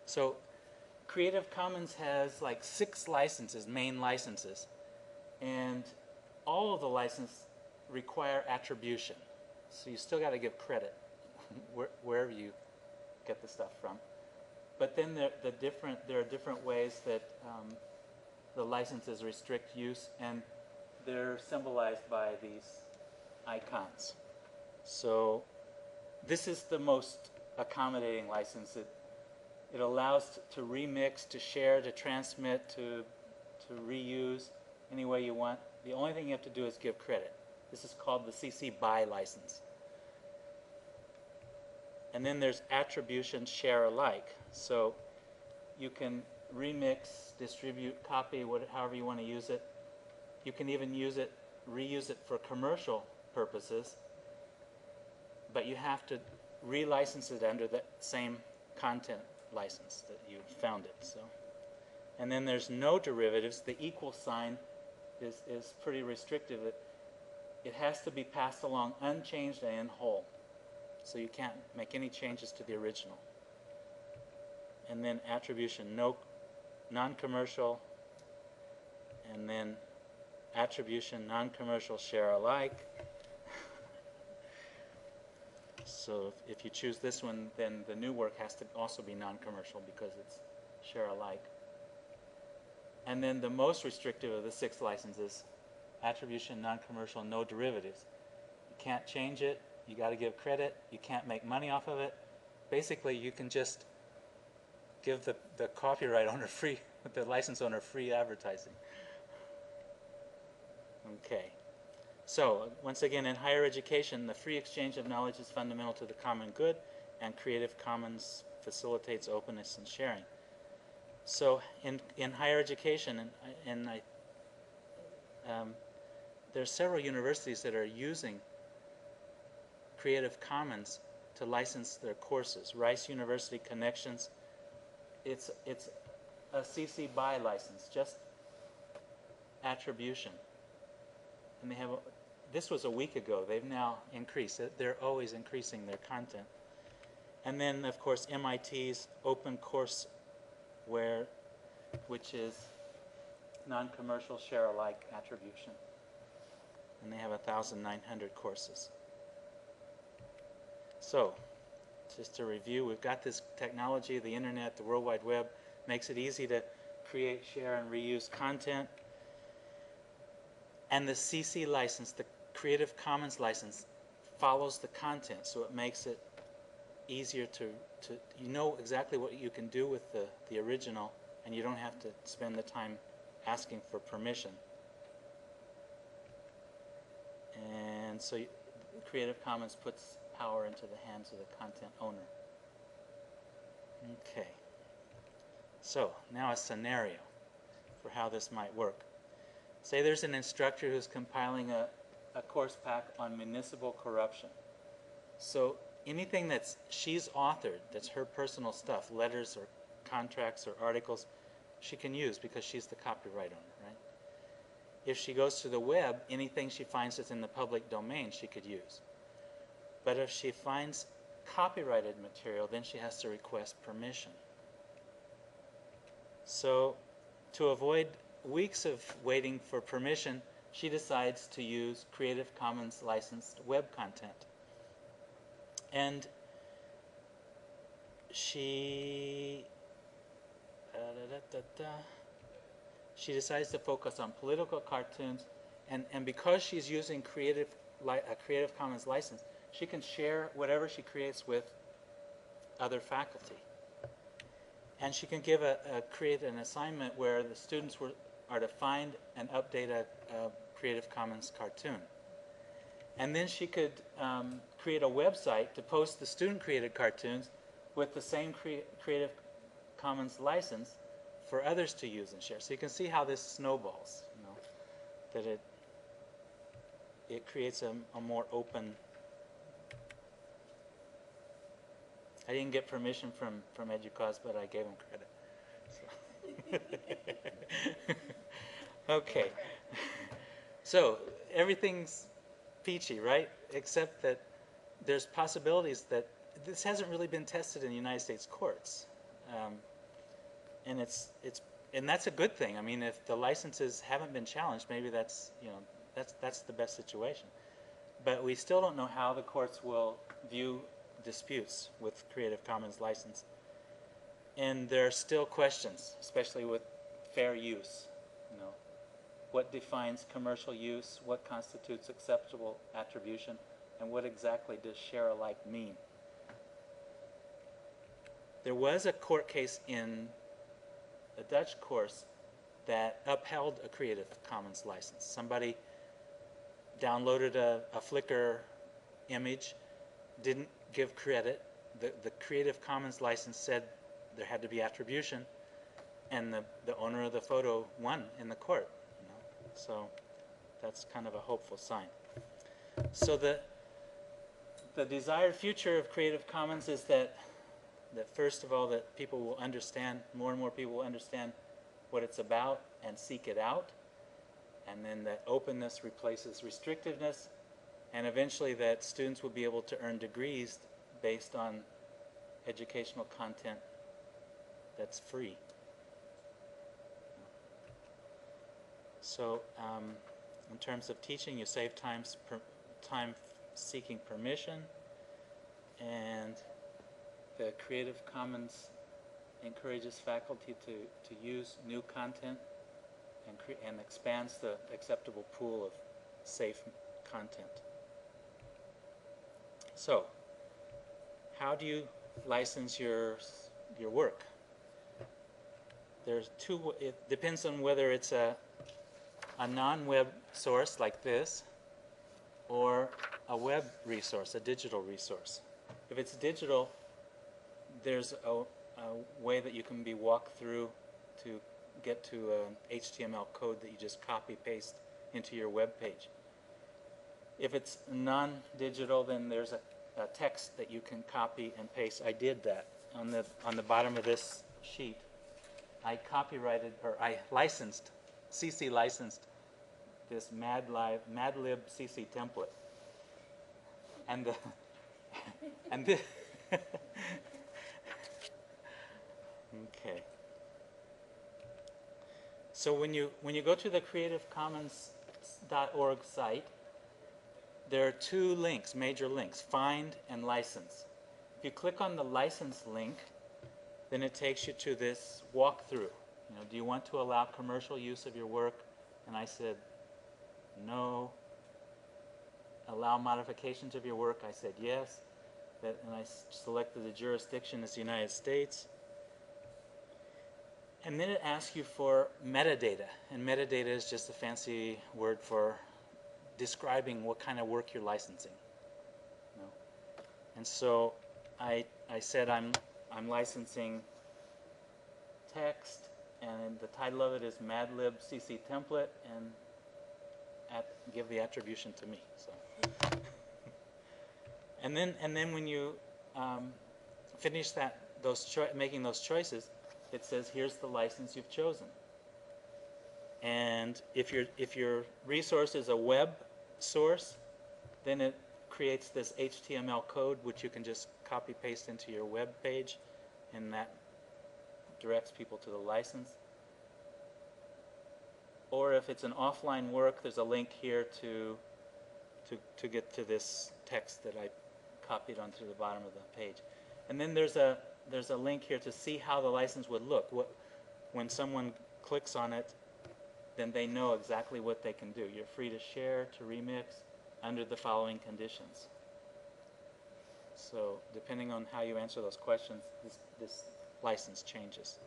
So Creative Commons has like 6 licenses, main licenses, and all of the licenses require attribution. So you still got to give credit wherever you get the stuff from. But then there are different ways that the licenses restrict use, and they're symbolized by these icons. So this is the most accommodating license. It allows to remix, to share, to transmit, to reuse any way you want. The only thing you have to do is give credit. This is called the CC BY license. And then there's Attribution Share Alike. So you can remix, distribute, copy, however you want to use it. You can even reuse it for commercial purposes, but you have to relicense it under the same content license that you found it. So, and then there's no derivatives. The equal sign is pretty restrictive. It has to be passed along unchanged and in whole. So you can't make any changes to the original. And then attribution, non-commercial, and then attribution, non-commercial, share alike. So if you choose this one, then the new work has to also be non-commercial because it's share alike. And then the most restrictive of the 6 licenses, attribution, non-commercial, no derivatives. You can't change it. You got to give credit. You can't make money off of it. Basically, you can just give the copyright owner free, the license owner free advertising. Okay. So, once again, in higher education, the free exchange of knowledge is fundamental to the common good, and Creative Commons facilitates openness and sharing. So, in higher education, there are several universities that are using Creative Commons to license their courses. Rice University Connections, it's a CC BY license, just attribution. And they have, this was a week ago, they've now increased. They're always increasing their content. And then, of course, MIT's Open Courseware, which is non-commercial, share-alike attribution. And they have 1,900 courses. So, just to review, we've got this technology, the internet, the World Wide Web, makes it easy to create, share, and reuse content. And the CC license, the Creative Commons license, follows the content, so it makes it easier to you know exactly what you can do with the original, and you don't have to spend the time asking for permission. And so Creative Commons puts power into the hands of the content owner. Okay. So now a scenario for how this might work. Say there's an instructor who's compiling a course pack on municipal corruption. So anything she's authored, that's her personal stuff, letters or contracts or articles, she can use because she's the copyright owner, right? If she goes to the web, anything she finds that's in the public domain she could use. But if she finds copyrighted material, then she has to request permission. So to avoid weeks of waiting for permission, she decides to use Creative Commons licensed web content. And she decides to focus on political cartoons, and because she's using a Creative Commons license, she can share whatever she creates with other faculty. And she can create an assignment where the students are to find and update a Creative Commons cartoon. And then she could create a website to post the student-created cartoons with the same Creative Commons license for others to use and share. So you can see how this snowballs, that it creates a more open. I didn't get permission from EDUCAUSE, but I gave them credit. So. Okay. So everything's peachy, right? Except that there's possibilities that this hasn't really been tested in the United States courts. and and that's a good thing. I mean, if the licenses haven't been challenged, maybe that's, you know, that's the best situation. But we still don't know how the courts will view disputes with Creative Commons license. And there are still questions, especially with fair use. You know, what defines commercial use? What constitutes acceptable attribution? And what exactly does share alike mean? There was a court case in a Dutch course that upheld a Creative Commons license. Somebody downloaded a Flickr image, didn't give credit. The Creative Commons license said there had to be attribution, and the owner of the photo won in the court. You know? So that's kind of a hopeful sign. So the desired future of Creative Commons is that first of all, that people will understand, more and more people will understand what it's about and seek it out, and then that openness replaces restrictiveness, and eventually that students will be able to earn degrees based on educational content that's free. So in terms of teaching, you save time seeking permission, and the Creative Commons encourages faculty to use new content and expands the acceptable pool of safe content. So, how do you license your work? There's two. It depends on whether it's a non-web source like this, or a web resource, a digital resource. If it's digital, there's a way that you can be walked through to get to an HTML code that you just copy paste into your web page. If it's non-digital, then there's a text that you can copy and paste. I did that on the bottom of this sheet. I copyrighted, or I licensed, CC licensed this Madlib CC template, and this. Okay. So when you go to the creativecommons.org site, there are two links, major links, find and license. If you click on the license link, then it takes you to this walkthrough. You know, do you want to allow commercial use of your work? And I said, no. Allow modifications of your work? I said, yes. And I selected the jurisdiction as the United States. And then it asks you for metadata. And metadata is just a fancy word for describing what kind of work you're licensing. You know? And so I said I'm licensing text, and the title of it is Madlib CC template, and give the attribution to me. So, and then when you finish making those choices, it says here's the license you've chosen. And if your resource is a web source, then it creates this HTML code which you can just copy paste into your web page, and that directs people to the license. Or if it's an offline work, there's a link here to get to this text that I copied onto the bottom of the page. And then there's a link here to see how the license would look. When someone clicks on it, then they know exactly what they can do. You're free to share, to remix, under the following conditions. So depending on how you answer those questions, this license changes.